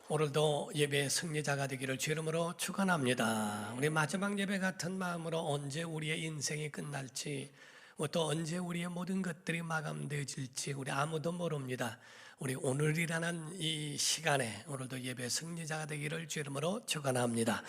오늘도 예배의 승리자가 되기를 주 이름으로 축원합니다. 우리 마지막 예배 같은 마음으로 언제 우리의 인생이 끝날지, 또 언제 우리의 모든 것들이 마감되어질지 우리 아무도 모릅니다. 우리 오늘이라는 이 시간에 오늘도 예배 승리자가 되기를 주 이름으로 축원합니다.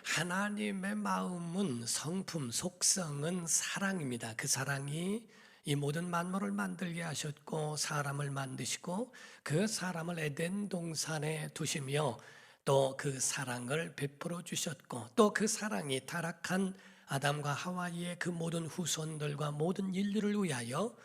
하나님의 마음은 성품, 속성은 사랑입니다. 그 사랑이 이 모든 만물을 만들게 하셨고 사람을 만드시고 그 사람을 에덴 동산에 두시며 또 그 사랑을 베풀어 주셨고 또 그 사랑이 타락한 아담과 하와이의 그 모든 후손들과 모든 인류를 위하여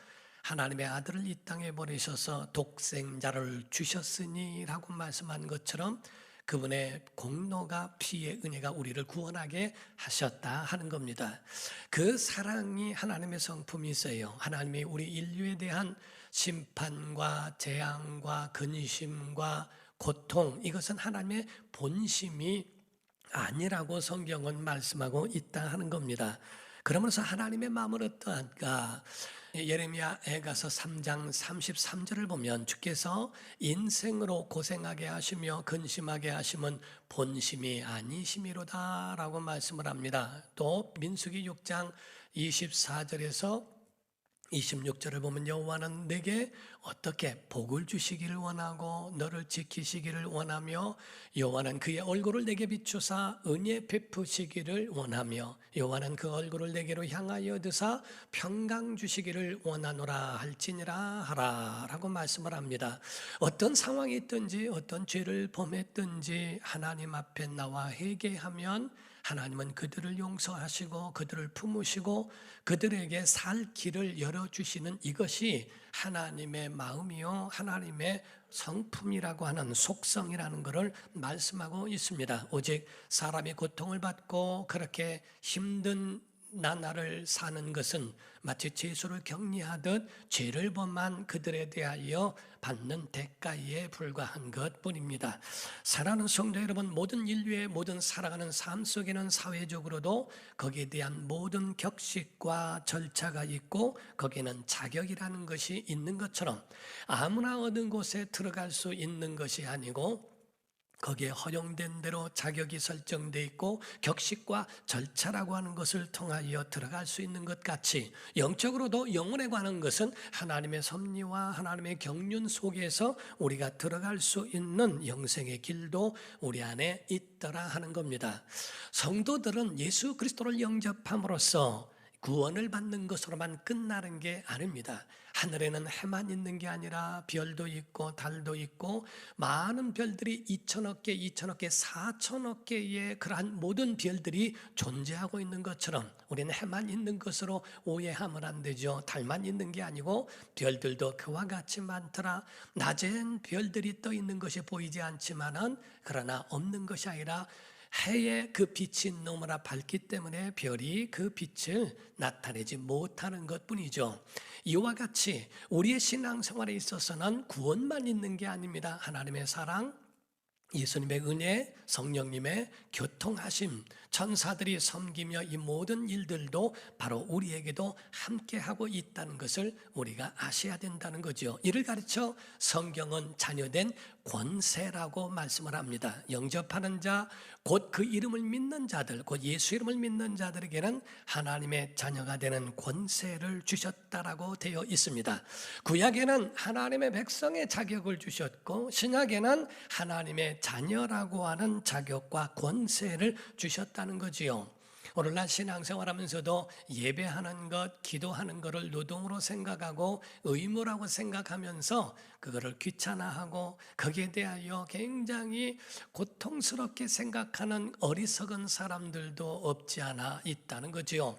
하나님의 아들을 이 땅에 보내셔서 독생자를 주셨으니 라고 말씀한 것처럼 그분의 공로가 피의 은혜가 우리를 구원하게 하셨다 하는 겁니다. 그 사랑이 하나님의 성품이 있어요. 하나님이 우리 인류에 대한 심판과 재앙과 근심과 고통, 이것은 하나님의 본심이 아니라고 성경은 말씀하고 있다 하는 겁니다. 그러면서 하나님의 마음은 어떠한가? 예레미야에 가서 3장 33절을 보면 주께서 인생으로 고생하게 하시며 근심하게 하시면 본심이 아니심이로다 라고 말씀을 합니다. 또 민수기 6장 24절에서 26절을 보면 여호와는 내게 어떻게 복을 주시기를 원하고 너를 지키시기를 원하며 여호와는 그의 얼굴을 내게 비추사 은혜 베푸시기를 원하며 여호와는 그 얼굴을 내게로 향하여 드사 평강 주시기를 원하노라 할지니라 하라 라고 말씀을 합니다. 어떤 상황이 있든지 어떤 죄를 범했든지 하나님 앞에 나와 회개하면 하나님은 그들을 용서하시고 그들을 품으시고 그들에게 살 길을 열어주시는 이것이 하나님의 마음이요 하나님의 성품이라고 하는 속성이라는 것을 말씀하고 있습니다. 오직 사람이 고통을 받고 그렇게 힘든 나날을 사는 것은 마치 죄수를 격리하듯 죄를 범한 그들에 대하여 받는 대가에 불과한 것뿐입니다. 사랑하는 성도 여러분, 모든 인류의 모든 살아가는 삶 속에는 사회적으로도 거기에 대한 모든 격식과 절차가 있고 거기에는 자격이라는 것이 있는 것처럼 아무나 어느 곳에 들어갈 수 있는 것이 아니고 거기에 허용된 대로 자격이 설정되어 있고 격식과 절차라고 하는 것을 통하여 들어갈 수 있는 것 같이 영적으로도 영혼에 관한 것은 하나님의 섭리와 하나님의 경륜 속에서 우리가 들어갈 수 있는 영생의 길도 우리 안에 있더라 하는 겁니다. 성도들은 예수 그리스도를 영접함으로써 구원을 받는 것으로만 끝나는 게 아닙니다. 하늘에는 해만 있는 게 아니라 별도 있고 달도 있고 많은 별들이 2천억 개, 4천억 개의 그러한 모든 별들이 존재하고 있는 것처럼 우리는 해만 있는 것으로 오해하면 안 되죠. 달만 있는 게 아니고 별들도 그와 같이 많더라. 낮엔 별들이 떠 있는 것이 보이지 않지만은 그러나 없는 것이 아니라 해의 그 빛이 너무나 밝기 때문에 별이 그 빛을 나타내지 못하는 것뿐이죠. 이와 같이 우리의 신앙생활에 있어서는 구원만 있는 게 아닙니다. 하나님의 사랑, 예수님의 은혜, 성령님의 교통하심, 천사들이 섬기며 이 모든 일들도 바로 우리에게도 함께하고 있다는 것을 우리가 아셔야 된다는 거죠. 이를 가르쳐 성경은 자녀된 권세라고 말씀을 합니다. 영접하는 자, 곧 그 이름을 믿는 자들, 곧 예수 이름을 믿는 자들에게는 하나님의 자녀가 되는 권세를 주셨다라고 되어 있습니다. 구약에는 하나님의 백성의 자격을 주셨고 신약에는 하나님의 자녀라고 하는 자격과 권세를 주셨다는 거지요. 오늘날 신앙생활하면서도 예배하는 것, 기도하는 것을 노동으로 생각하고 의무라고 생각하면서 그거를 귀찮아하고 거기에 대하여 굉장히 고통스럽게 생각하는 어리석은 사람들도 없지 않아 있다는 거지요.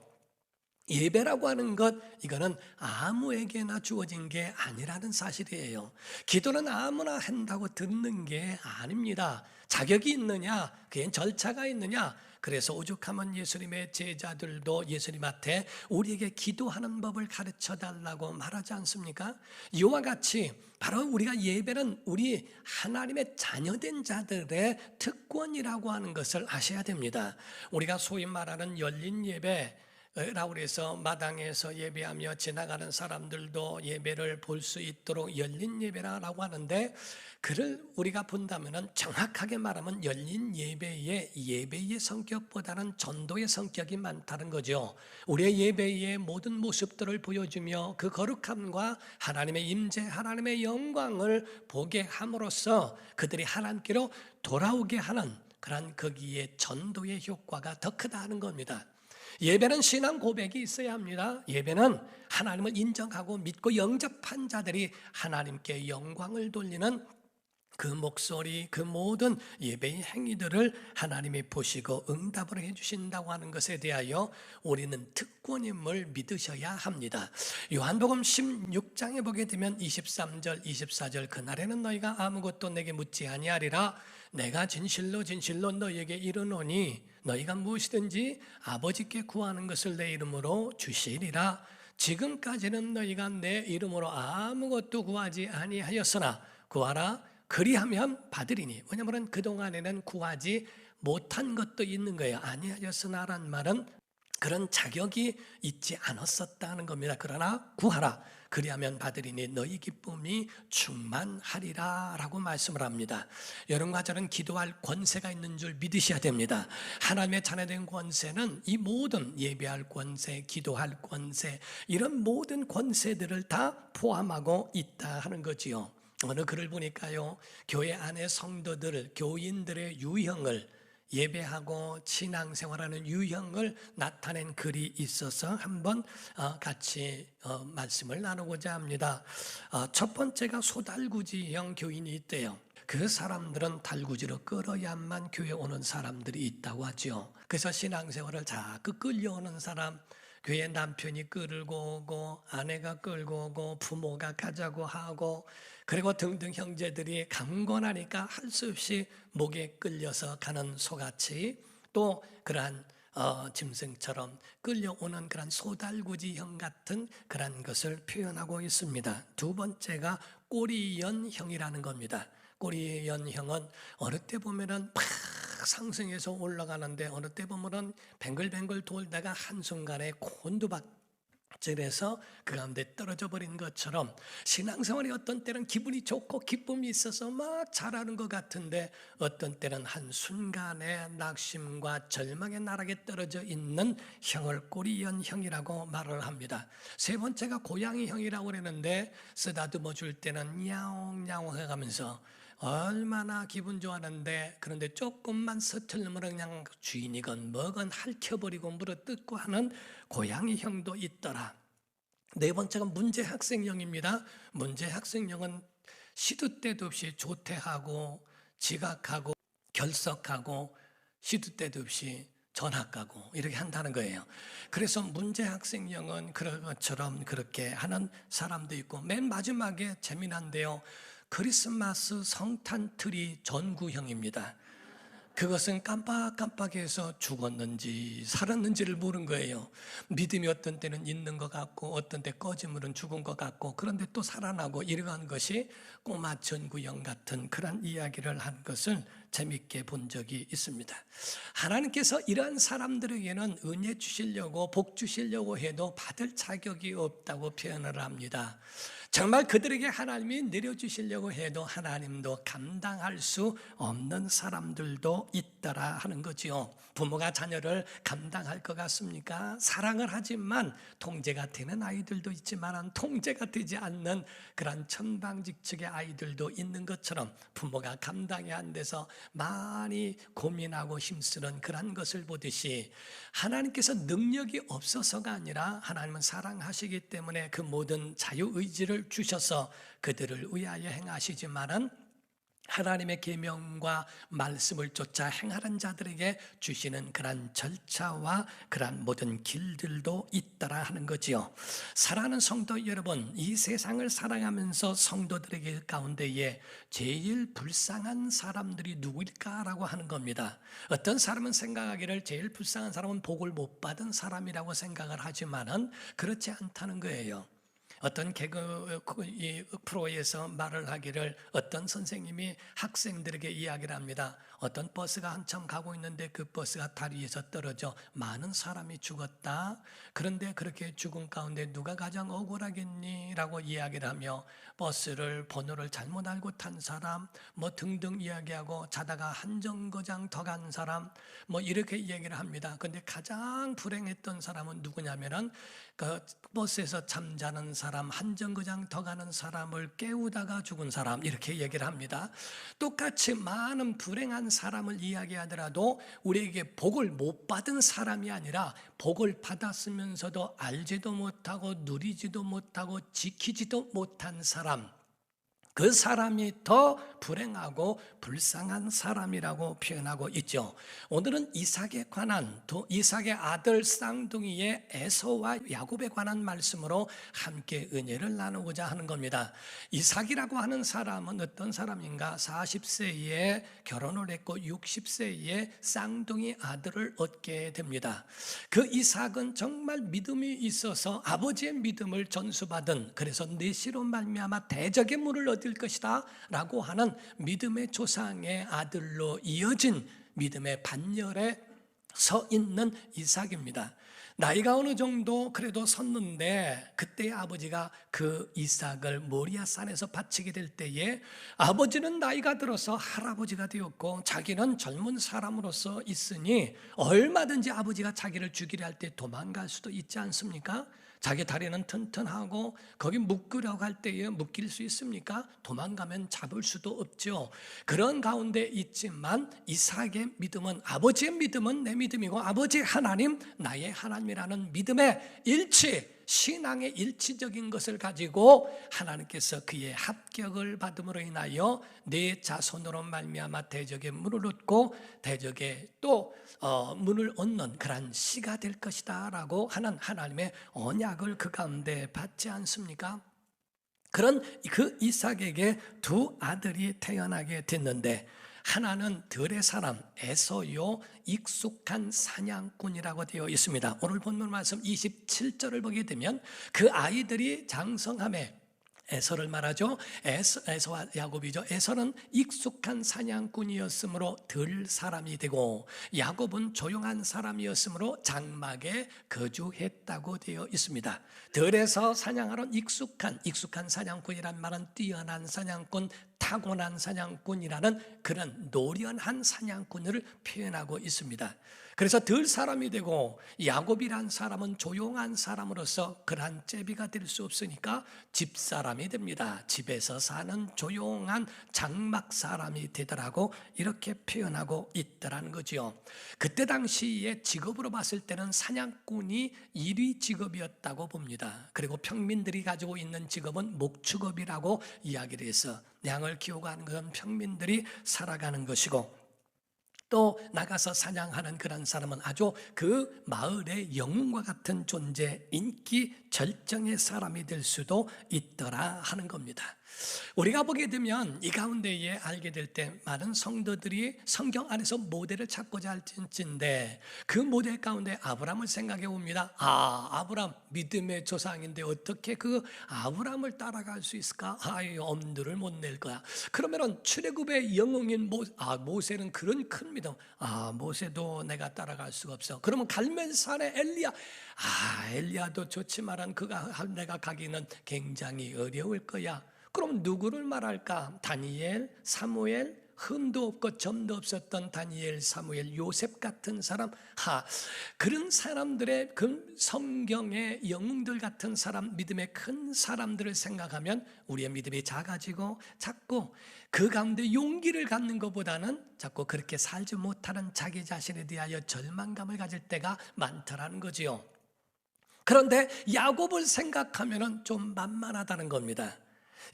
예배라고 하는 것, 이거는 아무에게나 주어진 게 아니라는 사실이에요. 기도는 아무나 한다고 듣는 게 아닙니다. 자격이 있느냐, 그엔 절차가 있느냐. 그래서 오죽하면 예수님의 제자들도 예수님 앞에 우리에게 기도하는 법을 가르쳐 달라고 말하지 않습니까? 이와 같이 바로 우리가 예배는 우리 하나님의 자녀된 자들의 특권이라고 하는 것을 아셔야 됩니다. 우리가 소위 말하는 열린 예배, 라고 해서 마당에서 예배하며 지나가는 사람들도 예배를 볼 수 있도록 열린 예배라고 하는데, 그를 우리가 본다면 정확하게 말하면 열린 예배의 성격보다는 전도의 성격이 많다는 거죠. 우리의 예배의 모든 모습들을 보여주며 그 거룩함과 하나님의 임재, 하나님의 영광을 보게 함으로써 그들이 하나님께로 돌아오게 하는 그런 거기에 전도의 효과가 더 크다 하는 겁니다. 예배는 신앙 고백이 있어야 합니다. 예배는 하나님을 인정하고 믿고 영접한 자들이 하나님께 영광을 돌리는 그 목소리, 그 모든 예배의 행위들을 하나님이 보시고 응답을 해주신다고 하는 것에 대하여 우리는 특권임을 믿으셔야 합니다. 요한복음 16장에 보게 되면 23절, 24절, 그날에는 너희가 아무것도 내게 묻지 아니하리라. 내가 진실로 진실로 너희에게 이르노니 너희가 무엇이든지 아버지께 구하는 것을 내 이름으로 주시리라. 지금까지는 너희가 내 이름으로 아무것도 구하지 아니하였으나 구하라 그리하면 받으리니. 왜냐하면 그동안에는 구하지 못한 것도 있는 거예요. 아니하였으나라는 말은 그런 자격이 있지 않았었다는 겁니다. 그러나 구하라 그리하면 받으리니 너희 기쁨이 충만하리라 라고 말씀을 합니다. 여러분과 저는 기도할 권세가 있는 줄 믿으셔야 됩니다. 하나님의 자녀된 권세는 이 모든 예배할 권세, 기도할 권세, 이런 모든 권세들을 다 포함하고 있다 하는 거지요. 어느 글을 보니까요, 교회 안에 성도들, 교인들의 유형을, 예배하고 신앙생활하는 유형을 나타낸 글이 있어서 한번 같이 말씀을 나누고자 합니다. 첫 번째가 소달구지형 교인이 있대요. 그 사람들은 달구지로 끌어야만 교회 오는 사람들이 있다고 하죠. 그래서 신앙생활을 자꾸 끌려오는 사람, 교회 남편이 끌고 오고 아내가 끌고 오고 부모가 가자고 하고, 그리고 등등 형제들이 강권하니까 할 수 없이 목에 끌려서 가는 소같이, 또 그러한 짐승처럼 끌려오는 그런 소달구지형 같은 그런 것을 표현하고 있습니다. 두 번째가 꼬리연형이라는 겁니다. 꼬리연형은 어느 때 보면은 팍 상승해서 올라가는데 어느 때 보면은 뱅글뱅글 돌다가 한순간에 곤두박질해서 그 가운데 떨어져 버린 것처럼, 신앙생활이 어떤 때는 기분이 좋고 기쁨이 있어서 막 잘하는 것 같은데 어떤 때는 한순간에 낙심과 절망의 나락에 떨어져 있는 형을 꼬리연형이라고 말을 합니다. 세 번째가 고양이형이라고 그러는데, 쓰다듬어 줄 때는 야옹야옹 해가면서 얼마나 기분 좋았는데, 그런데 조금만 서툴면 그냥 주인이건 뭐건 핥혀버리고 물어뜯고 하는 고양이형도 있더라. 네 번째가 문제학생형입니다. 문제학생형은 시도 때도 없이 조퇴하고 지각하고 결석하고 시도 때도 없이 전학 가고 이렇게 한다는 거예요. 그래서 문제학생형은 그런 것처럼 그렇게 하는 사람도 있고, 맨 마지막에 재미난데요, 크리스마스 성탄트리 전구형입니다. 그것은 깜빡깜빡해서 죽었는지 살았는지를 모르는 거예요. 믿음이 어떤 때는 있는 것 같고 어떤 때 꺼지면은 죽은 것 같고, 그런데 또 살아나고 이러한 것이 꼬마 전구형 같은 그런 이야기를 한 것을 재밌게 본 적이 있습니다. 하나님께서 이러한 사람들에게는 은혜 주시려고 복 주시려고 해도 받을 자격이 없다고 표현을 합니다. 정말 그들에게 하나님이 내려주시려고 해도 하나님도 감당할 수 없는 사람들도 있더라 하는 거지요. 부모가 자녀를 감당할 것 같습니까? 사랑을 하지만 통제가 되는 아이들도 있지만 통제가 되지 않는 그런 천방지축의 아이들도 있는 것처럼, 부모가 감당이 안 돼서 많이 고민하고 힘쓰는 그런 것을 보듯이, 하나님께서 능력이 없어서가 아니라 하나님은 사랑하시기 때문에 그 모든 자유의지를 주셔서 그들을 위하여 행하시지만은 하나님의 계명과 말씀을 쫓아 행하는 자들에게 주시는 그런 절차와 그런 모든 길들도 있더라 하는 거지요. 사랑하는 성도 여러분, 이 세상을 살아가면서 성도들에게 가운데에 제일 불쌍한 사람들이 누구일까라고 하는 겁니다. 어떤 사람은 생각하기를 제일 불쌍한 사람은 복을 못 받은 사람이라고 생각을 하지만은 그렇지 않다는 거예요. 어떤 개그 이 프로에서 말을 하기를 어떤 선생님이 학생들에게 이야기를 합니다. 어떤 버스가 한참 가고 있는데 그 버스가 다리에서 떨어져 많은 사람이 죽었다. 그런데 그렇게 죽은 가운데 누가 가장 억울하겠니? 라고 이야기를 하며 버스를 번호를 잘못 알고 탄 사람 뭐 등등 이야기하고 자다가 한 정거장 더 간 사람 뭐 이렇게 이야기를 합니다. 그런데 가장 불행했던 사람은 누구냐면은 그 버스에서 잠자는 사람, 한 정거장 더 가는 사람을 깨우다가 죽은 사람 이렇게 얘기를 합니다. 똑같이 많은 불행한 사람을 이야기하더라도 우리에게 복을 못 받은 사람이 아니라 복을 받았으면서도 알지도 못하고 누리지도 못하고 지키지도 못한 사람, 그 사람이 더 불행하고 불쌍한 사람이라고 표현하고 있죠. 오늘은 이삭에 관한, 이삭의 아들 쌍둥이의 에서와 야곱에 관한 말씀으로 함께 은혜를 나누고자 하는 겁니다. 이삭이라고 하는 사람은 어떤 사람인가? 40세에 결혼을 했고 60세에 쌍둥이 아들을 얻게 됩니다. 그 이삭은 정말 믿음이 있어서 아버지의 믿음을 전수받은, 그래서 내시로 말미암아 대적의 물을 얻을 것이다 라고 하는 믿음의 조상의 아들로 이어진 믿음의 반열에 서 있는 이삭입니다. 나이가 어느 정도 그래도 섰는데 그때 아버지가 그 이삭을 모리아산에서 바치게 될 때에 아버지는 나이가 들어서 할아버지가 되었고 자기는 젊은 사람으로서 있으니 얼마든지 아버지가 자기를 죽이려 할 때 도망갈 수도 있지 않습니까? 자기 다리는 튼튼하고 거기 묶으려고 할 때에 묶일 수 있습니까? 도망가면 잡을 수도 없죠. 그런 가운데 있지만 이삭의 믿음은, 아버지의 믿음은 내 믿음이고 아버지 하나님 나의 하나님이라는 믿음의 일치, 신앙의 일치적인 것을 가지고 하나님께서 그의 합격을 받음으로 인하여 내 자손으로 말미암아 대적의 문을 얻고 대적의 또 문을 얻는 그런 씨가 될 것이다 라고 하는 하나님의 언약을 그 가운데 받지 않습니까? 그런 그 이삭에게 두 아들이 태어나게 됐는데 하나는 들의 사람 에서요, 익숙한 사냥꾼이라고 되어 있습니다. 오늘 본문 말씀 27절을 보게 되면 그 아이들이 장성함에, 에서를 말하죠. 에서와 야곱이죠. 에서는 익숙한 사냥꾼이었으므로 들 사람이 되고 야곱은 조용한 사람이었으므로 장막에 거주했다고 되어 있습니다. 들에서 사냥하는 익숙한 사냥꾼이란 말은 뛰어난 사냥꾼, 타고난 사냥꾼이라는 그런 노련한 사냥꾼을 표현하고 있습니다. 그래서 들 사람이 되고 야곱이란 사람은 조용한 사람으로서 그러한 제비가 될 수 없으니까 집사람이 됩니다. 집에서 사는 조용한 장막 사람이 되더라고 이렇게 표현하고 있더라는 거죠. 그때 당시에 직업으로 봤을 때는 사냥꾼이 1위 직업이었다고 봅니다. 그리고 평민들이 가지고 있는 직업은 목축업이라고 이야기를 해서 양을 키우고 하는 것은 평민들이 살아가는 것이고 또 나가서 사냥하는 그런 사람은 아주 그 마을의 영웅과 같은 존재, 인기 절정의 사람이 될 수도 있더라 하는 겁니다. 우리가 보게 되면 이 가운데에 알게 될 때 많은 성도들이 성경 안에서 모델을 찾고자 할진데 그 모델 가운데 아브라함을 생각해 봅니다. 아브라함 믿음의 조상인데 어떻게 그 아브라함을 따라갈 수 있을까? 엄두를 못 낼 거야. 그러면은 출애굽의 영웅인 모세는 그런 큰 믿음. 모세도 내가 따라갈 수가 없어. 그러면 갈멜산의 엘리야. 엘리야도 좋지만 내가 가기는 굉장히 어려울 거야. 그럼 누구를 말할까? 다니엘, 사무엘, 흠도 없고 점도 없었던 다니엘, 사무엘, 요셉 같은 사람, 그런 사람들의 그 성경의 영웅들 같은 사람, 믿음의 큰 사람들을 생각하면 우리의 믿음이 작아지고 자꾸 그 가운데 용기를 갖는 것보다는 자꾸 그렇게 살지 못하는 자기 자신에 대하여 절망감을 가질 때가 많더라는 거지요. 그런데 야곱을 생각하면 좀 만만하다는 겁니다.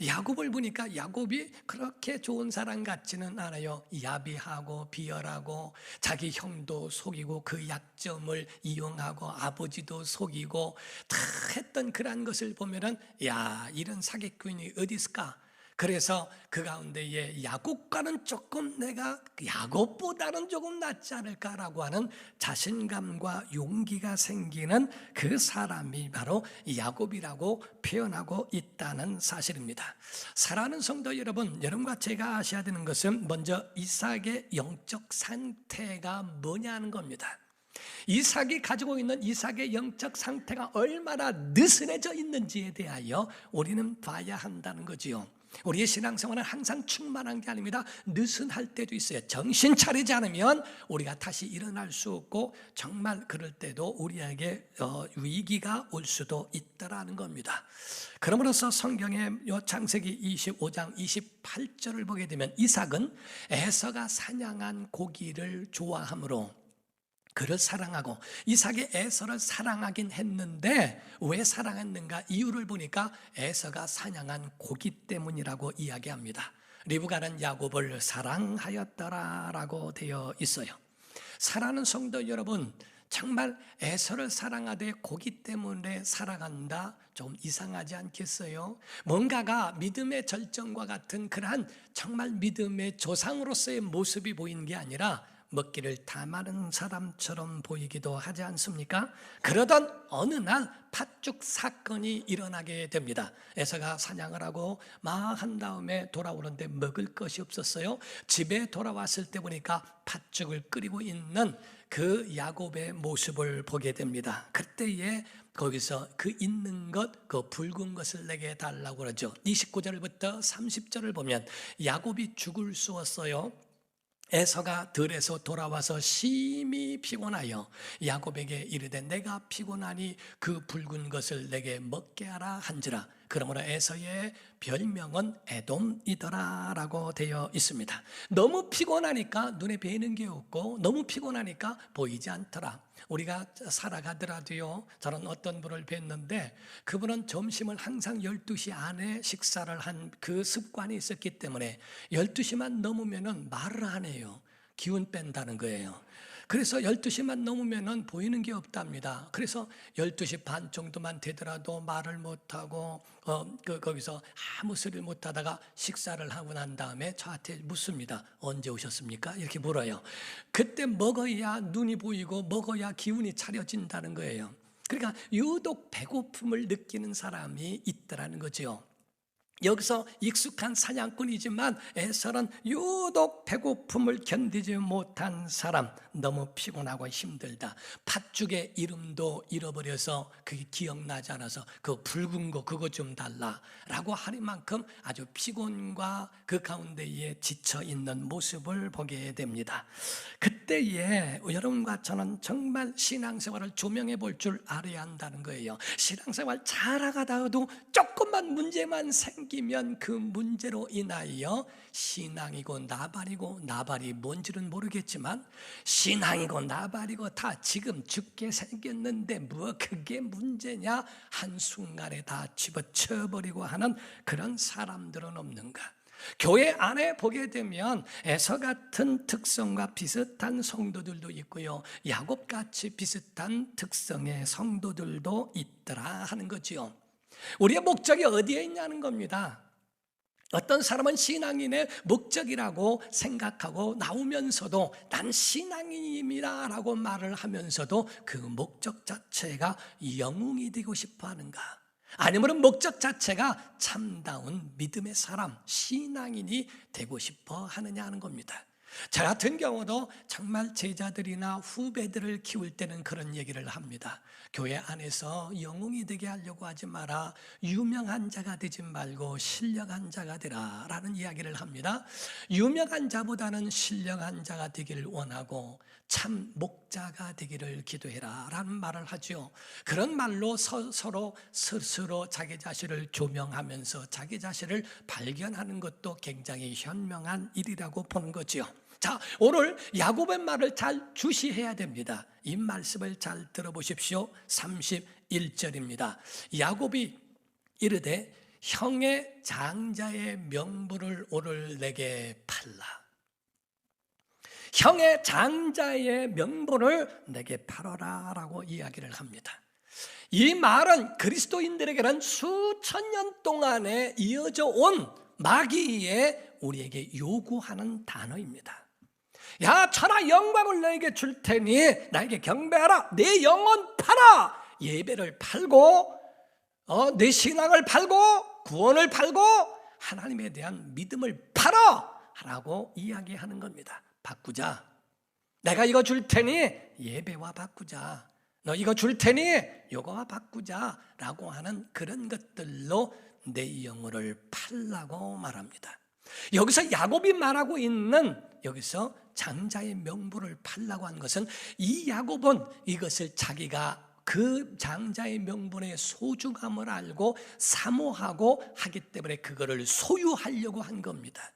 야곱을 보니까 야곱이 그렇게 좋은 사람 같지는 않아요. 야비하고 비열하고 자기 형도 속이고 그 약점을 이용하고 아버지도 속이고 다 했던 그런 것을 보면은 이런 사기꾼이 어디 있을까? 그래서 그 가운데에 야곱과는 조금 내가 야곱보다는 조금 낫지 않을까라고 하는 자신감과 용기가 생기는 그 사람이 바로 야곱이라고 표현하고 있다는 사실입니다. 사랑하는 성도 여러분, 여러분과 제가 아셔야 되는 것은 먼저 이삭의 영적 상태가 뭐냐는 겁니다. 이삭이 가지고 있는 이삭의 영적 상태가 얼마나 느슨해져 있는지에 대하여 우리는 봐야 한다는 거지요. 우리의 신앙생활은 항상 충만한 게 아닙니다. 느슨할 때도 있어요. 정신 차리지 않으면 우리가 다시 일어날 수 없고 정말 그럴 때도 우리에게 위기가 올 수도 있다라는 겁니다. 그러므로서 성경의 창세기 25장 28절을 보게 되면 이삭은 에서가 사냥한 고기를 좋아하므로 그를 사랑하고, 이삭이 에서를 사랑하긴 했는데 왜 사랑했는가 이유를 보니까 에서가 사냥한 고기 때문이라고 이야기합니다. 리브가는 야곱을 사랑하였더라라고 되어 있어요. 사랑하는 성도 여러분, 정말 에서를 사랑하되 고기 때문에 사랑한다? 좀 이상하지 않겠어요? 뭔가가 믿음의 절정과 같은 그러한 정말 믿음의 조상으로서의 모습이 보이는 게 아니라 먹기를 탐하는 사람처럼 보이기도 하지 않습니까? 그러던 어느 날 팥죽 사건이 일어나게 됩니다. 에서가 사냥을 하고 막 한 다음에 돌아오는데 먹을 것이 없었어요. 집에 돌아왔을 때 보니까 팥죽을 끓이고 있는 그 야곱의 모습을 보게 됩니다. 그때에 거기서 그 있는 것, 그 붉은 것을 내게 달라고 그러죠. 29절부터 30절을 보면 야곱이 죽을 쑤었어요. 에서가 들에서 돌아와서 심히 피곤하여 야곱에게 이르되 내가 피곤하니 그 붉은 것을 내게 먹게 하라 한지라. 그러므로 에서의 별명은 에돔이더라 라고 되어 있습니다. 너무 피곤하니까 눈에 뵈는 게 없고 너무 피곤하니까 보이지 않더라. 우리가 살아가더라도요, 저는 어떤 분을 뵀는데 그분은 점심을 항상 12시 안에 식사를 한 그 습관이 있었기 때문에 12시만 넘으면 말을 안 해요. 기운 뺀다는 거예요. 그래서 12시만 넘으면 보이는 게 없답니다. 그래서 12시 반 정도만 되더라도 말을 못하고 거기서 아무 소리를 못하다가 식사를 하고 난 다음에 저한테 묻습니다. 언제 오셨습니까? 이렇게 물어요. 그때 먹어야 눈이 보이고 먹어야 기운이 차려진다는 거예요. 그러니까 유독 배고픔을 느끼는 사람이 있더라는 거죠. 여기서 익숙한 사냥꾼이지만 에서는 유독 배고픔을 견디지 못한 사람, 너무 피곤하고 힘들다. 팥죽의 이름도 잃어버려서 그게 기억나지 않아서 그 붉은 거 그거 좀 달라라고 할 만큼 아주 피곤과 그 가운데에 지쳐있는 모습을 보게 됩니다. 그때에 여러분과 저는 정말 신앙생활을 조명해 볼 줄 알아야 한다는 거예요. 신앙생활 잘하다가도 조금만 문제만 생기면 그 문제로 인하여 신앙이고 나발이고, 나발이 뭔지는 모르겠지만 신앙이고 나발이고 다 지금 죽게 생겼는데 뭐 그게 문제냐, 한순간에 다 집어쳐버리고 하는 그런 사람들은 없는가? 교회 안에 보게 되면 에서 같은 특성과 비슷한 성도들도 있고요, 야곱같이 비슷한 특성의 성도들도 있더라 하는 거지요. 우리의 목적이 어디에 있냐는 겁니다. 어떤 사람은 신앙인의 목적이라고 생각하고 나오면서도 난 신앙인입니다 라고 말을 하면서도 그 목적 자체가 영웅이 되고 싶어 하는가? 아니면 목적 자체가 참다운 믿음의 사람, 신앙인이 되고 싶어 하느냐 하는 겁니다. 저 같은 경우도 정말 제자들이나 후배들을 키울 때는 그런 얘기를 합니다. 교회 안에서 영웅이 되게 하려고 하지 마라. 유명한 자가 되지 말고 신령한 자가 되라 라는 이야기를 합니다. 유명한 자보다는 신령한 자가 되기를 원하고 참 목자가 되기를 기도해라 라는 말을 하죠. 그런 말로 서로 스스로 자기 자신을 조명하면서 자기 자신을 발견하는 것도 굉장히 현명한 일이라고 보는 거죠. 자, 오늘 야곱의 말을 잘 주시해야 됩니다. 이 말씀을 잘 들어보십시오. 31절입니다. 야곱이 이르되 형의 장자의 명분을 오늘 내게 팔라. 형의 장자의 명분을 내게 팔아라 라고 이야기를 합니다. 이 말은 그리스도인들에게는 수천 년 동안에 이어져 온 마귀의 우리에게 요구하는 단어입니다. 야, 천하 영광을 너에게 줄 테니 나에게 경배하라. 내 영혼 팔아. 예배를 팔고 내 신앙을 팔고 구원을 팔고 하나님에 대한 믿음을 팔아 라고 이야기하는 겁니다. 바꾸자. 내가 이거 줄 테니 예배와 바꾸자. 너 이거 줄 테니 요거와 바꾸자 라고 하는 그런 것들로 내 영혼을 팔라고 말합니다. 여기서 야곱이 말하고 있는 여기서 장자의 명분을 팔라고 하는 것은 이 야곱은 이것을 자기가 그 장자의 명분의 소중함을 알고 사모하고 하기 때문에 그거를 소유하려고 한 겁니다.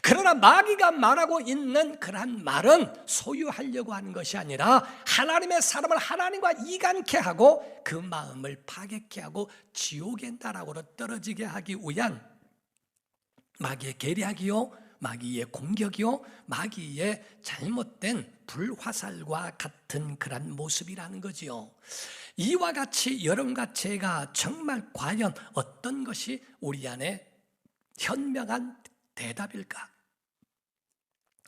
그러나 마귀가 말하고 있는 그러한 말은 소유하려고 하는 것이 아니라 하나님의 사람을 하나님과 이간케 하고 그 마음을 파괴케 하고 지옥의 나락으로 떨어지게 하기 위한 마귀의 계략이요, 마귀의 공격이요, 마귀의 잘못된 불화살과 같은 그런 모습이라는 거지요. 이와 같이 여러분과 제가 정말 과연 어떤 것이 우리 안에 현명한 대답일까?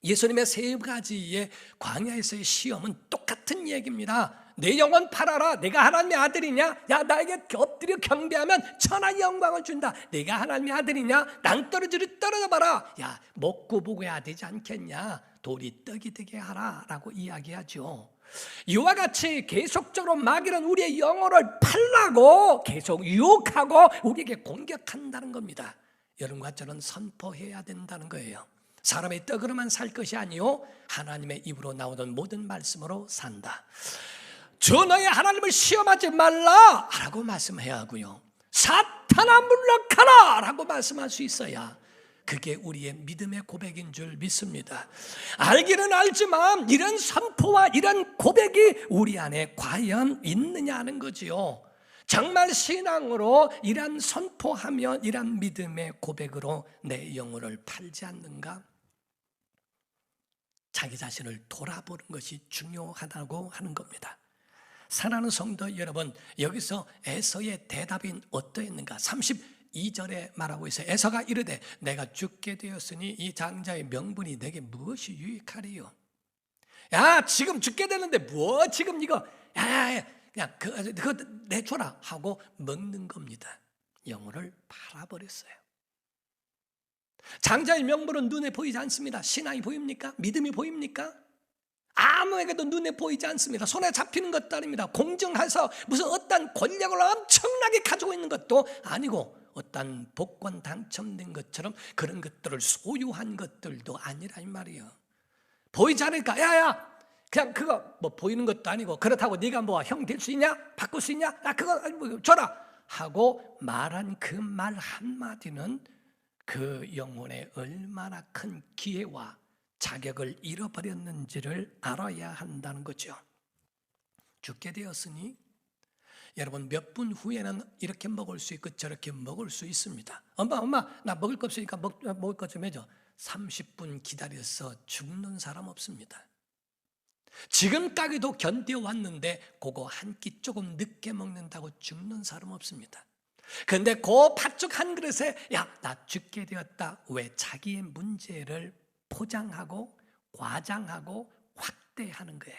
예수님의 세 가지의 광야에서의 시험은 똑같은 얘기입니다. 내 영혼 팔아라. 내가 하나님의 아들이냐? 야, 나에게 엎드려 경배하면 천하 영광을 준다. 내가 하나님의 아들이냐? 낭떠러지를 떨어져봐라. 야, 먹고 먹어야 되지 않겠냐? 돌이 떡이 되게 하라 라고 이야기하죠. 이와 같이 계속적으로 마귀는 우리의 영혼을 팔라고 계속 유혹하고 우리에게 공격한다는 겁니다. 여러분과 저는 선포해야 된다는 거예요. 사람의 떡으로만 살 것이 아니요 하나님의 입으로 나오는 모든 말씀으로 산다. 저 너의 하나님을 시험하지 말라 라고 말씀해야 하고요, 사탄아 물러가라 라고 말씀할 수 있어야 그게 우리의 믿음의 고백인 줄 믿습니다. 알기는 알지만 이런 선포와 이런 고백이 우리 안에 과연 있느냐 하는 거지요. 정말 신앙으로 이런 선포하며 이런 믿음의 고백으로 내 영혼을 팔지 않는가? 자기 자신을 돌아보는 것이 중요하다고 하는 겁니다. 사랑하는 성도 여러분, 여기서 에서의 대답이 어떠했는가? 32절에 말하고 있어요. 에서가 이르되 내가 죽게 되었으니 이 장자의 명분이 내게 무엇이 유익하리요? 야, 지금 죽게 되는데 뭐 지금 이거 그냥 그거 내줘라 하고 먹는 겁니다. 영혼을 팔아버렸어요. 장자의 명분은 눈에 보이지 않습니다. 신앙이 보입니까? 믿음이 보입니까? 아무에게도 눈에 보이지 않습니다. 손에 잡히는 것도 아닙니다. 공정해서 무슨 어떤 권력을 엄청나게 가지고 있는 것도 아니고 어떤 복권 당첨된 것처럼 그런 것들을 소유한 것들도 아니라 이 말이에요. 보이지 않을까? 야야, 그냥 그거 뭐 보이는 것도 아니고 그렇다고 네가 뭐 형 될 수 있냐? 바꿀 수 있냐? 그거 줘라 하고 말한 그 말 한마디는 그 영혼에 얼마나 큰 기회와 자격을 잃어버렸는지를 알아야 한다는 거죠. 죽게 되었으니 여러분 몇 분 후에는 이렇게 먹을 수 있고 저렇게 먹을 수 있습니다. 엄마 나 먹을 거 없으니까 먹을 것 좀 해줘. 30분 기다려서 죽는 사람 없습니다. 지금까지도 견뎌왔는데 그거 한 끼 조금 늦게 먹는다고 죽는 사람 없습니다. 그런데 그 팥죽 한 그릇에 야, 나 죽게 되었다. 왜? 자기의 문제를 포장하고 과장하고 확대하는 거예요.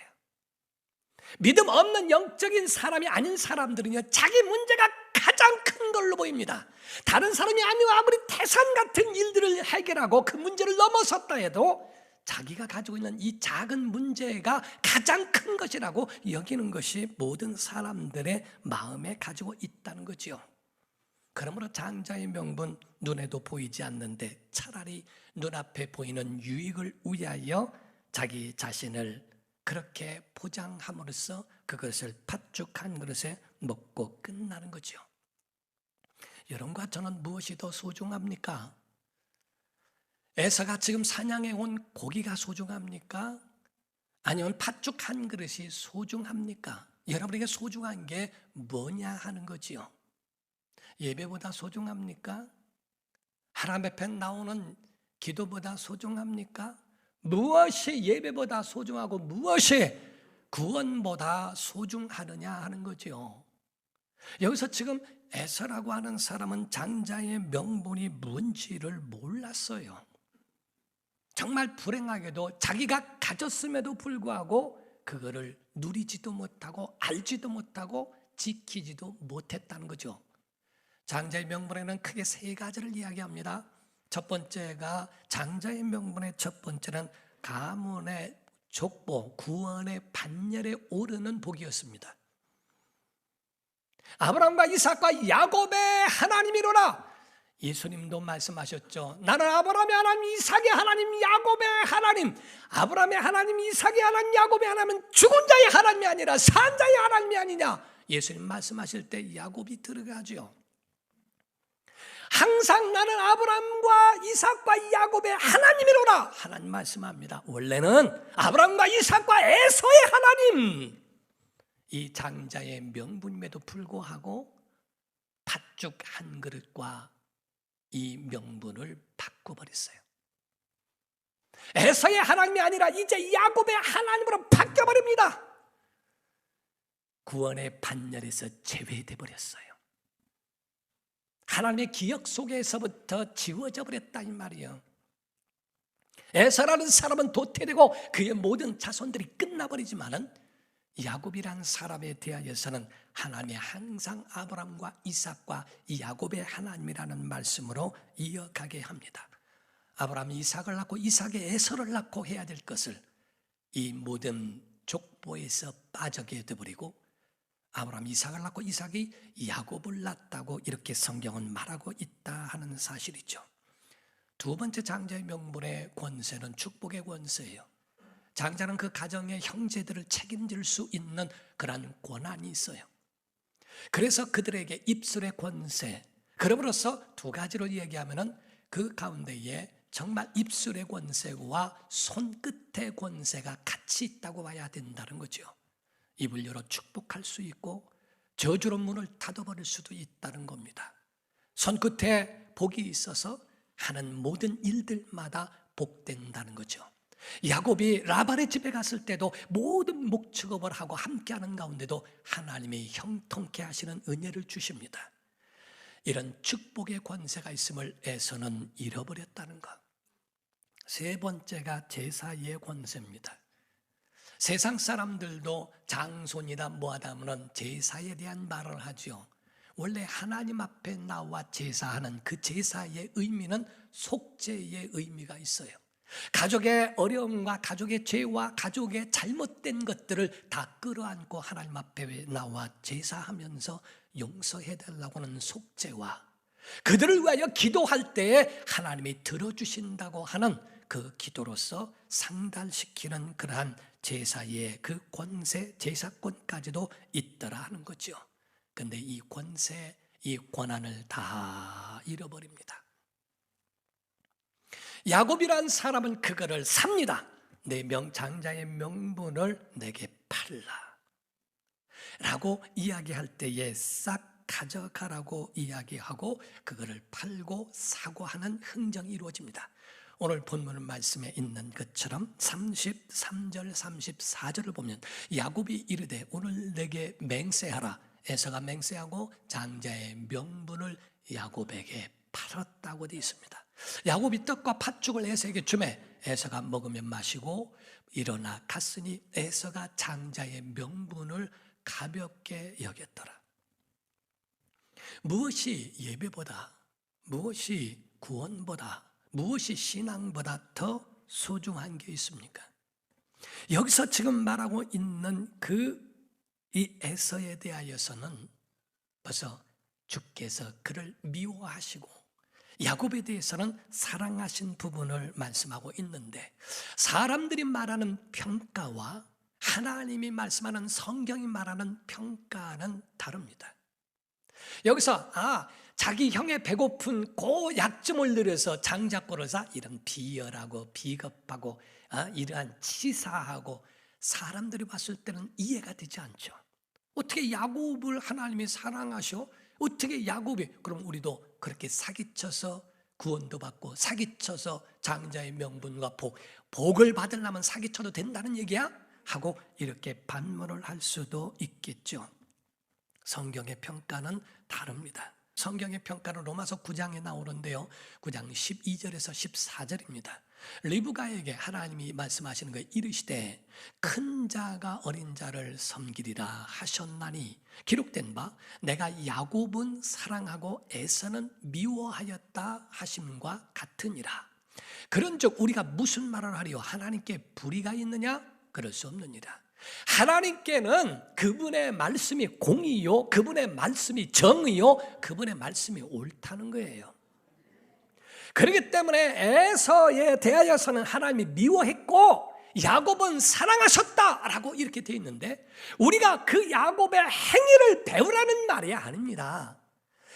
믿음 없는 영적인 사람이 아닌 사람들은요, 자기 문제가 가장 큰 걸로 보입니다. 다른 사람이 아니고 아무리 태산 같은 일들을 해결하고 그 문제를 넘어섰다 해도 자기가 가지고 있는 이 작은 문제가 가장 큰 것이라고 여기는 것이 모든 사람들의 마음에 가지고 있다는 거지요. 그러므로 장자의 명분 눈에도 보이지 않는데 차라리 눈앞에 보이는 유익을 위하여 자기 자신을 그렇게 포장함으로써 그것을 팥죽 한 그릇에 먹고 끝나는 거죠. 여러분과 저는 무엇이 더 소중합니까? 에서가 지금 사냥해 온 고기가 소중합니까? 아니면 팥죽 한 그릇이 소중합니까? 여러분에게 소중한 게 뭐냐 하는 거지요. 예배보다 소중합니까? 하나님 앞에 나오는 기도보다 소중합니까? 무엇이 예배보다 소중하고 무엇이 구원보다 소중하느냐 하는 거죠. 여기서 지금 에서라고 하는 사람은 장자의 명분이 뭔지를 몰랐어요. 정말 불행하게도 자기가 가졌음에도 불구하고 그거를 누리지도 못하고 알지도 못하고 지키지도 못했다는 거죠. 장자의 명분에는 크게 세 가지를 이야기합니다. 첫 번째가 장자의 명분의 첫 번째는 가문의 족보, 구원의 반열에 오르는 복이었습니다. 아브라함과 이삭과 야곱의 하나님이로라. 예수님도 말씀하셨죠. 나는 아브라함의 하나님, 이삭의 하나님, 야곱의 하나님. 아브라함의 하나님, 이삭의 하나님, 야곱의 하나님은 죽은 자의 하나님이 아니라 산 자의 하나님이 아니냐. 예수님 말씀하실 때 야곱이 들어가죠. 항상 나는 아브라함과 이삭과 야곱의 하나님이로라. 하나님 말씀합니다. 원래는 아브라함과 이삭과 에서의 하나님. 이 장자의 명분임에도 불구하고 팥죽 한 그릇과 이 명분을 바꿔버렸어요. 에서의 하나님이 아니라 이제 야곱의 하나님으로 바뀌어버립니다. 구원의 반열에서 제외돼 버렸어요. 하나님의 기억 속에서부터 지워져 버렸다 이 말이에요. 에서라는 사람은 도태되고 그의 모든 자손들이 끝나버리지만은 야곱이라는 사람에 대하여서는 하나님이 항상 아브라함과 이삭과 이 야곱의 하나님이라는 말씀으로 이어가게 합니다. 아브라함이 이삭을 낳고 이삭이 에서를 낳고 해야 될 것을 이 모든 족보에서 빠지게 되버리고 아브라함이 이삭을 낳고 이삭이 야곱을 낳았다고 이렇게 성경은 말하고 있다 하는 사실이죠. 두 번째 장자의 명분의 권세는 축복의 권세예요. 장자는 그 가정의 형제들을 책임질 수 있는 그러한 권한이 있어요. 그래서 그들에게 입술의 권세, 그럼으로써 두 가지로 얘기하면은 그 가운데에 정말 입술의 권세와 손끝의 권세가 같이 있다고 봐야 된다는 거죠. 입을 열어 축복할 수 있고 저주로 문을 닫아버릴 수도 있다는 겁니다. 손끝에 복이 있어서 하는 모든 일들마다 복된다는 거죠. 야곱이 라반의 집에 갔을 때도 모든 목축업을 하고 함께하는 가운데도 하나님이 형통케 하시는 은혜를 주십니다. 이런 축복의 권세가 있음을 에서는 잃어버렸다는 것. 세 번째가 제사의 권세입니다. 세상 사람들도 장손이다 뭐하다 하면 제사에 대한 말을 하죠. 원래 하나님 앞에 나와 제사하는 그 제사의 의미는 속죄의 의미가 있어요. 가족의 어려움과 가족의 죄와 가족의 잘못된 것들을 다 끌어안고 하나님 앞에 나와 제사하면서 용서해달라고 하는 속죄와 그들을 위하여 기도할 때에 하나님이 들어주신다고 하는 그 기도로서 상달시키는 그러한 제사의 그 권세, 제사권까지도 있더라 하는 거죠. 그런데 이 권세, 이 권한을 다 잃어버립니다. 야곱이란 사람은 그거를 삽니다. 내 장자의 명분을 내게 팔라 라고 이야기할 때에 싹 가져가라고 이야기하고 그거를 팔고 사고 하는 흥정이 이루어집니다. 오늘 본문 말씀에 있는 것처럼 33절 34절을 보면 야곱이 이르되 오늘 내게 맹세하라. 에서가 맹세하고 장자의 명분을 야곱에게 팔았다고 되어 있습니다. 야곱이 떡과 팥죽을 에서에게 주매 에서가 먹으며 마시고 일어나 갔으니 에서가 장자의 명분을 가볍게 여겼더라. 무엇이 예배보다, 무엇이 구원보다, 무엇이 신앙보다 더 소중한 게 있습니까? 여기서 지금 말하고 있는 이 에서에 대하여서는 벌써 주께서 그를 미워하시고 야곱에 대해서는 사랑하신 부분을 말씀하고 있는데 사람들이 말하는 평가와 하나님이 말씀하는 성경이 말하는 평가는 다릅니다. 여기서 자기 형의 배고픈 그 약점을 늘려서 장자권을 사 이런 비열하고 비겁하고 이러한 치사하고 사람들이 봤을 때는 이해가 되지 않죠. 어떻게 야곱을 하나님이 사랑하셔? 어떻게 야곱이 그럼 우리도 그렇게 사기쳐서 구원도 받고 사기쳐서 장자의 명분과 복을 받으려면 사기쳐도 된다는 얘기야? 하고 이렇게 반문을 할 수도 있겠죠. 성경의 평가는 다릅니다. 성경의 평가는 로마서 9장에 나오는데요. 9장 12절에서 14절입니다. 리브가에게 하나님이 말씀하시는 거예요. 이르시되 큰 자가 어린 자를 섬기리라 하셨나니 기록된 바 내가 야곱은 사랑하고 에서는 미워하였다 하심과 같으니라. 그런즉 우리가 무슨 말을 하리요? 하나님께 불의가 있느냐? 그럴 수 없느니라. 하나님께는 그분의 말씀이 공의요, 그분의 말씀이 정의요, 그분의 말씀이 옳다는 거예요. 그렇기 때문에 에서에 대하여서는 하나님이 미워했고 야곱은 사랑하셨다라고 이렇게 되어 있는데, 우리가 그 야곱의 행위를 배우라는 말이 아닙니다.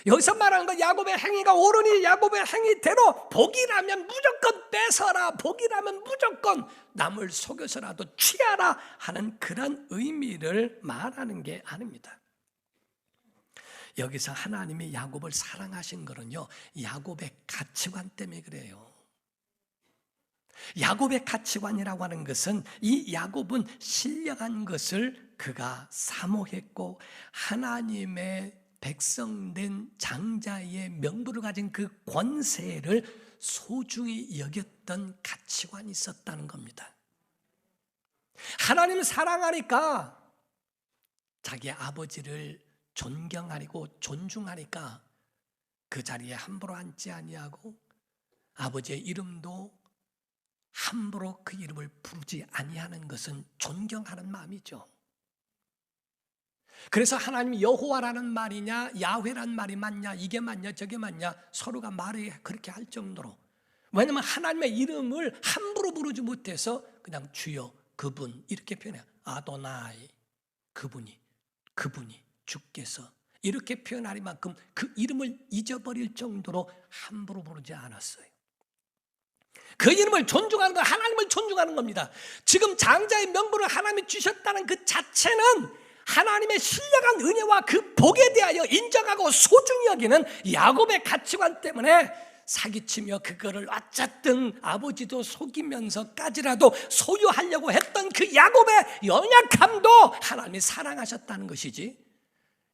여기서 말하는 건 야곱의 행위가 옳으니 야곱의 행위대로 복이라면 무조건 뺏어라, 복이라면 무조건 남을 속여서라도 취하라 하는 그런 의미를 말하는 게 아닙니다. 여기서 하나님이 야곱을 사랑하신 거는요, 야곱의 가치관 때문에 그래요. 야곱의 가치관이라고 하는 것은, 이 야곱은 신령한 것을 그가 사모했고 하나님의 백성된 장자의 명분을 가진 그 권세를 소중히 여겼던 가치관이 있었다는 겁니다. 하나님을 사랑하니까 자기 아버지를 존경하고 존중하니까 그 자리에 함부로 앉지 아니하고 아버지의 이름도 함부로 그 이름을 부르지 아니하는 것은 존경하는 마음이죠. 그래서 하나님이 여호와라는 말이냐 야훼라는 말이 맞냐, 이게 맞냐 저게 맞냐 서로가 말이 그렇게 할 정도로, 왜냐하면 하나님의 이름을 함부로 부르지 못해서 그냥 주여, 그분 이렇게 표현해요. 아도나이, 그분이 주께서 이렇게 표현하리만큼 그 이름을 잊어버릴 정도로 함부로 부르지 않았어요. 그 이름을 존중하는 건 하나님을 존중하는 겁니다. 지금 장자의 명분을 하나님이 주셨다는 그 자체는 하나님의 신령한 은혜와 그 복에 대하여 인정하고 소중히 여기는 야곱의 가치관 때문에 사기치며 그거를 어쨌든 아버지도 속이면서까지라도 소유하려고 했던 그 야곱의 연약함도 하나님이 사랑하셨다는 것이지,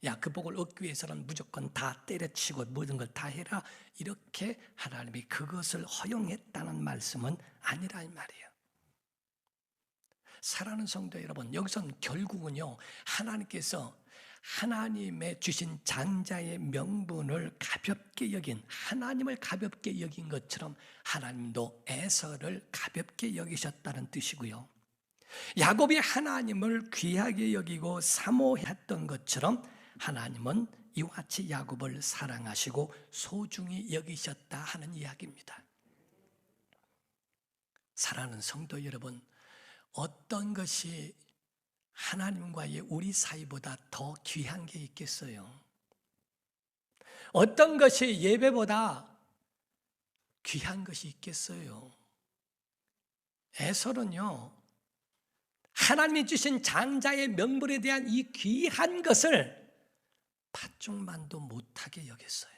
야, 그 복을 얻기 위해서는 무조건 다 때려치고 모든 걸 다 해라, 이렇게 하나님이 그것을 허용했다는 말씀은 아니라 이 말이에요. 사랑하는 성도 여러분, 여기서는 결국은요, 하나님께서 하나님의 주신 장자의 명분을 가볍게 여긴, 하나님을 가볍게 여긴 것처럼 하나님도 에서를 가볍게 여기셨다는 뜻이고요, 야곱이 하나님을 귀하게 여기고 사모했던 것처럼 하나님은 이와 같이 야곱을 사랑하시고 소중히 여기셨다 하는 이야기입니다. 사랑하는 성도 여러분, 어떤 것이 하나님과의 우리 사이보다 더 귀한 게 있겠어요? 어떤 것이 예배보다 귀한 것이 있겠어요? 에서는요, 하나님이 주신 장자의 명분에 대한 이 귀한 것을 팥죽만도 못하게 여겼어요.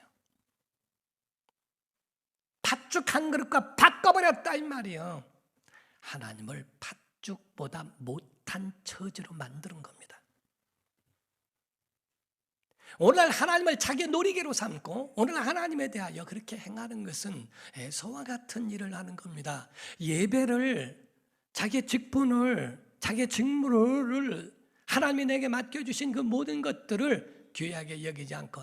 팥죽 한 그릇과 바꿔버렸다 이 말이에요. 하나님을 팥죽보다 못한 처지로 만드는 겁니다. 오늘날 하나님을 자기의 놀이개로 삼고 오늘날 하나님에 대하여 그렇게 행하는 것은 에서와 같은 일을 하는 겁니다. 예배를, 자기의 직분을, 자기의 직무를, 하나님이 내게 맡겨주신 그 모든 것들을 귀하게 여기지 않고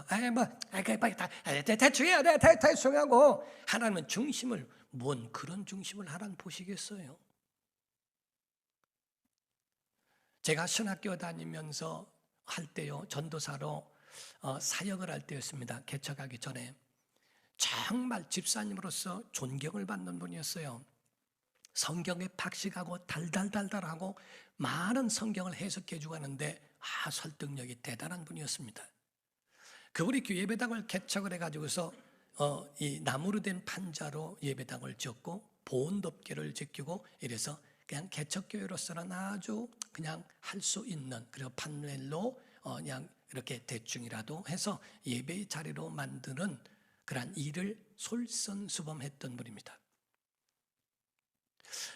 대충 해야 돼, 대충 하고, 하나님은 중심을, 뭔 그런 중심을 하나님 보시겠어요? 제가 신학교 다니면서 할 때요, 전도사로 사역을 할 때였습니다. 개척하기 전에 정말 집사님으로서 존경을 받는 분이었어요. 성경에 박식하고 달달달달하고 많은 성경을 해석해 주고 하는데 설득력이 대단한 분이었습니다. 그분이 예배당을 개척을 해가지고서 이 나무로 된 판자로 예배당을 지었고 보온덮개를 지키고 이래서 그냥 개척교회로서는 아주 그냥 할 수 있는, 그리고 판넬로 그냥 이렇게 대충이라도 해서 예배의 자리로 만드는 그러한 일을 솔선수범했던 분입니다.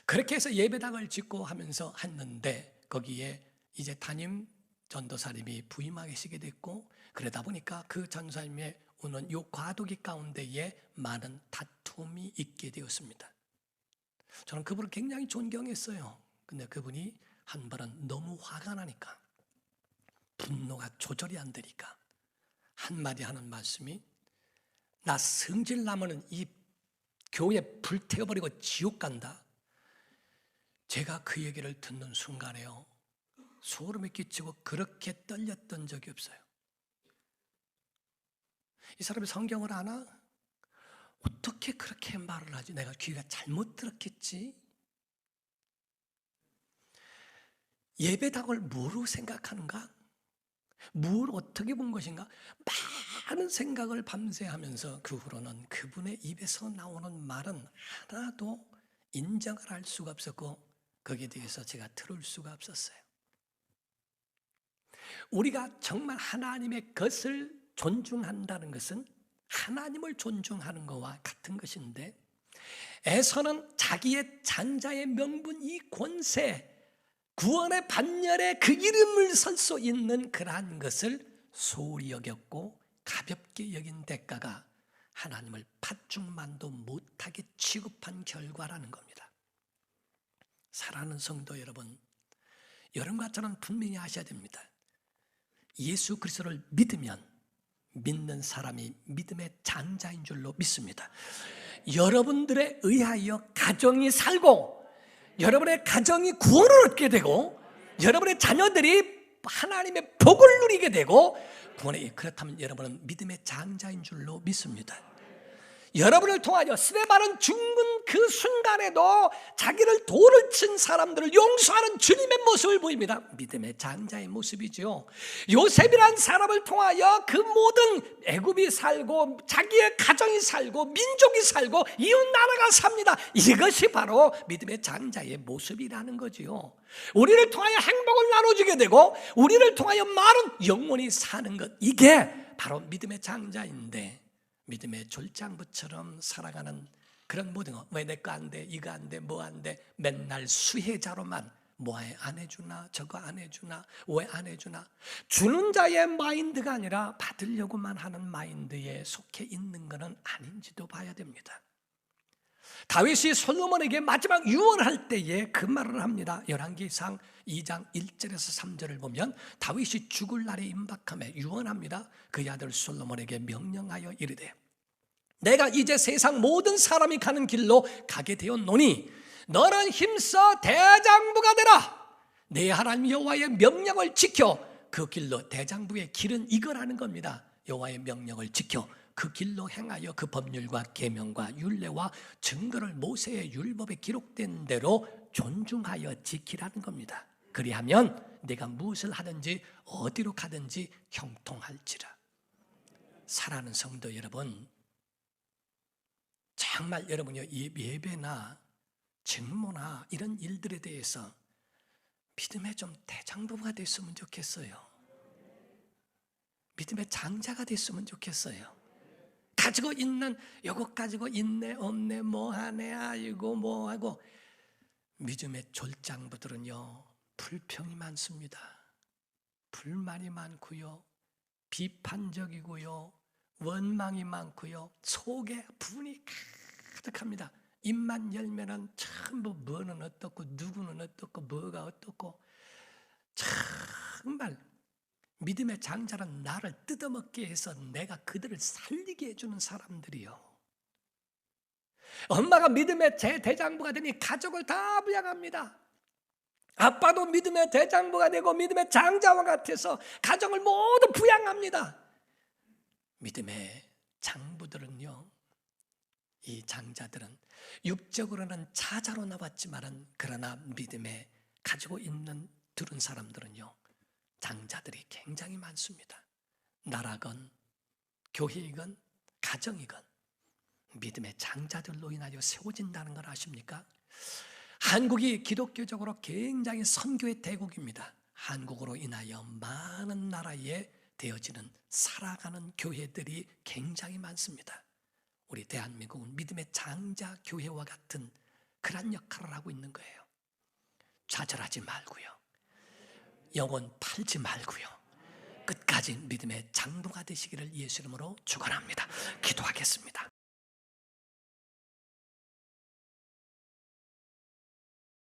그렇게 해서 예배당을 짓고 하면서 했는데 거기에 이제 담임 전도사님이 부임하시게 됐고, 그러다 보니까 그 전도사님의 오는 요 과도기 가운데에 많은 다툼이 있게 되었습니다. 저는 그분을 굉장히 존경했어요. 근데 그분이 한 번은 너무 화가 나니까, 분노가 조절이 안 되니까 한마디 하는 말씀이, 나 성질 나면은 이 교회 불태워버리고 지옥 간다. 제가 그 얘기를 듣는 순간에요, 소름이 끼치고 그렇게 떨렸던 적이 없어요. 이 사람이 성경을 아나? 어떻게 그렇게 말을 하지? 내가 귀가 잘못 들었겠지? 예배당을 뭐로 생각하는가? 뭘 어떻게 본 것인가? 많은 생각을 밤새 하면서 그 후로는 그분의 입에서 나오는 말은 하나도 인정을 할 수가 없었고, 거기에 대해서 제가 들을 수가 없었어요. 우리가 정말 하나님의 것을 존중한다는 것은 하나님을 존중하는 것과 같은 것인데, 에서는 자기의 장자의 명분, 이 권세, 구원의 반열에 그 이름을 설 수 있는 그러한 것을 소홀히 여겼고 가볍게 여긴 대가가 하나님을 팥죽만도 못하게 취급한 결과라는 겁니다. 사랑하는 성도 여러분, 여러분과 저는 분명히 아셔야 됩니다. 예수 그리스도를 믿으면 믿는 사람이 믿음의 장자인 줄로 믿습니다. 여러분들에 의하여 가정이 살고, 여러분의 가정이 구원을 얻게 되고, 여러분의 자녀들이 하나님의 복을 누리게 되고, 그렇다면 여러분은 믿음의 장자인 줄로 믿습니다. 여러분을 통하여 스데반은 죽은 그 순간에도 자기를 돌을 친 사람들을 용서하는 주님의 모습을 보입니다. 믿음의 장자의 모습이죠. 요셉이란 사람을 통하여 그 모든 애굽이 살고 자기의 가정이 살고 민족이 살고 이웃 나라가 삽니다. 이것이 바로 믿음의 장자의 모습이라는 거지요. 우리를 통하여 행복을 나눠주게 되고 우리를 통하여 많은 영혼이 사는 것, 이게 바로 믿음의 장자인데, 믿음의 졸장부처럼 살아가는 그런 모든 거, 왜 내 거 안 돼, 이거 안 돼, 뭐 안 돼, 맨날 수혜자로만 뭐 안 해주나, 저거 안 해주나, 왜 안 해주나, 주는 자의 마인드가 아니라 받으려고만 하는 마인드에 속해 있는 것은 아닌지도 봐야 됩니다. 다윗이 솔로몬에게 마지막 유언할 때에 그 말을 합니다. 열왕기상 2장 1절에서 3절을 보면 다윗이 죽을 날에 임박함에 유언합니다. 그의 아들 솔로몬에게 명령하여 이르되, 내가 이제 세상 모든 사람이 가는 길로 가게 되었노니 너는 힘써 대장부가 되라. 내 하나님 여호와의 명령을 지켜 그 길로, 대장부의 길은 이거라는 겁니다. 여호와의 명령을 지켜 그 길로 행하여 그 법률과 계명과 율례와 증거를 모세의 율법에 기록된 대로 존중하여 지키라는 겁니다. 그리하면 내가 무엇을 하든지 어디로 가든지 형통할지라. 사랑하는 성도 여러분, 정말 여러분이 예배나 직무나 이런 일들에 대해서 믿음의 좀 대장부가 됐으면 좋겠어요. 믿음의 장자가 됐으면 좋겠어요. 가지고 있는, 요거 가지고 있네 없네 뭐 하네 아이고 뭐 하고, 믿음의 졸장부들은요 불평이 많습니다. 불만이 많고요, 비판적이고요, 원망이 많고요, 속에 분이 가득합니다. 입만 열면은 전부 뭐는 어떻고 누구는 어떻고 뭐가 어떻고, 정말 믿음의 장자는 나를 뜯어먹게 해서 내가 그들을 살리게 해주는 사람들이요. 엄마가 믿음의 대장부가 되니 가족을 다 부양합니다. 아빠도 믿음의 대장부가 되고 믿음의 장자와 같아서 가정을 모두 부양합니다. 믿음의 장부들은요, 이 장자들은 육적으로는 자자로 나왔지만은 그러나 믿음에 가지고 있는 들은 사람들은요 장자들이 굉장히 많습니다. 나라건 교회이건 가정이건 믿음의 장자들로 인하여 세워진다는 걸 아십니까? 한국이 기독교적으로 굉장히 선교의 대국입니다. 한국으로 인하여 많은 나라에 되어지는 살아가는 교회들이 굉장히 많습니다. 우리 대한민국은 믿음의 장자 교회와 같은 그런 역할을 하고 있는 거예요. 좌절하지 말고요, 영혼 팔지 말고요, 끝까지 믿음의 장로가 되시기를 예수 이름으로 축원합니다. 기도하겠습니다.